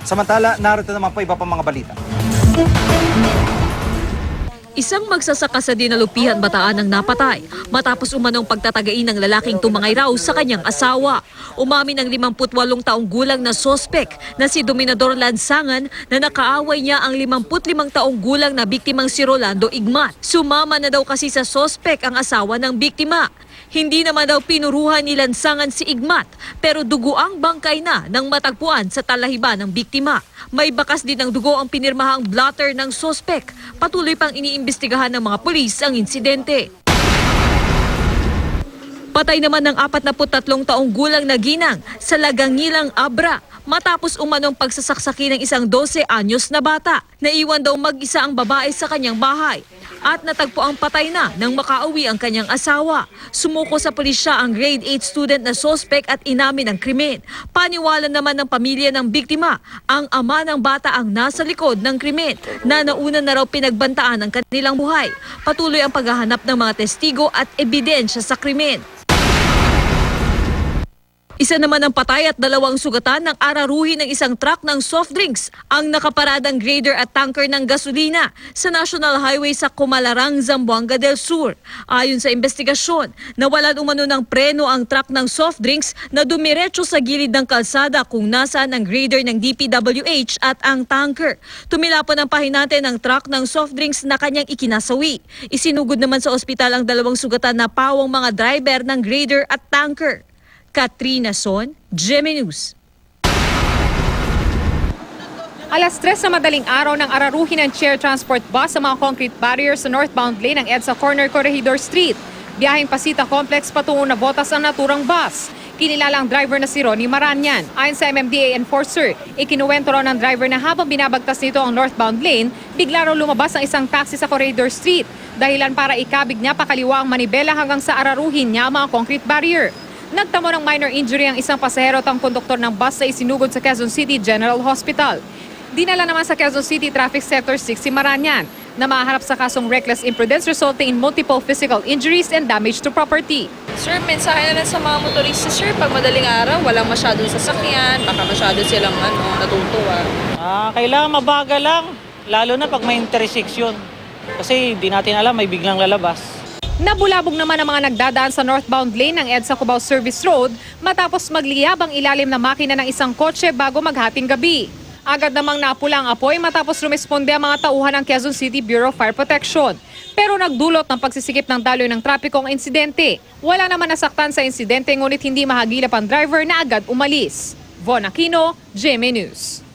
Samantala, narito naman po iba pang mga balita. Isang magsasaka sa Dinalupihan, Bataan ang napatay matapos umanong pagtatagain ng lalaking tumangay raw sa kanyang asawa. Umamin ang 58 taong gulang na sospek na si Dominador Lansangan na nakaaway niya ang 55 taong gulang na biktimang si Rolando Igmat. Sumama na daw kasi sa sospek ang asawa ng biktima. Hindi naman daw pinuruhan ni Lansangan si Igmat pero dugo ang bangkay na nang matagpuan sa talahiban ng biktima. May bakas din ng dugo ang pinirmahang blotter ng sospek. Patuloy pang iniimbestigahan ng mga pulis ang insidente. Patay naman ng 43 taong gulang na ginang sa Lagangilang, Abra matapos umanong pagsasaksaki ng isang 12 anyos na bata. Naiwan daw mag-isa ang babae sa kanyang bahay at natagpo ang patay na nang makauwi ang kanyang asawa. Sumuko sa pulisya ang grade 8 student na sospek at inamin ang krimen. Paniwala naman ng pamilya ng biktima, ang ama ng bata ang nasa likod ng krimen na nauna na raw pinagbantaan ang kanilang buhay. Patuloy ang paghahanap ng mga testigo at ebidensya sa krimen. Isa naman ang patay at 2 sugatan ng araruhi ng isang truck ng soft drinks ang nakaparadang grader at tanker ng gasolina sa National Highway sa Comalarang, Zamboanga del Sur. Ayon sa investigasyon, nawalan umano ng preno ang truck ng soft drinks na dumiretso sa gilid ng kalsada kung nasaan ang grader ng DPWH at ang tanker. Tumilapon ang pahinante ng truck ng soft drinks na kanyang ikinasawi. Isinugod naman sa ospital ang 2 sugatan na pawang mga driver ng grader at tanker. Katrina Son, GMA News. Alas 3 na madaling araw ng araruhin ng chair transport bus sa mga concrete barriers sa northbound lane ng EDSA Corner Corregidor Street. Biyaheng Pasita Complex patungo na Botas ang naturang bus. Kinilala ang driver na si Ronnie Maranyan. Ayon sa MMDA enforcer, ikinuwento raw ng driver na habang binabagtas nito ang northbound lane, bigla raw lumabas ang isang taxi sa Corregidor Street. Dahilan para ikabig niya pakaliwa ang manibela hanggang sa araruhin niya ang mga concrete barrier. Nagtamo ng minor injury ang isang pasahero at ang konduktor ng bus na isinugod sa Quezon City General Hospital. Dinala naman sa Quezon City Traffic Sector 6 si Maranyan na maharap sa kasong reckless imprudence resulting in multiple physical injuries and damage to property. Sir, mensahe na rin sa mga motorista, sir, pag madaling araw, walang masyadong sasakyan, baka masyado silang natutuwa. Kailangan mabagal lang, lalo na pag may intersection. Kasi di natin alam, may biglang lalabas. Nabulabog naman ang mga nagdadaan sa northbound lane ng EDSA Cubao Service Road matapos magliyab ang ilalim na makina ng isang kotse bago maghating gabi. Agad namang napula ang apoy matapos rumisponde ang mga tauhan ng Quezon City Bureau of Fire Protection. Pero nagdulot ng pagsisikip ng daloy ng trapiko ang insidente. Wala naman nasaktan sa insidente ngunit hindi mahagilap ang driver na agad umalis. Von Aquino, GMA News.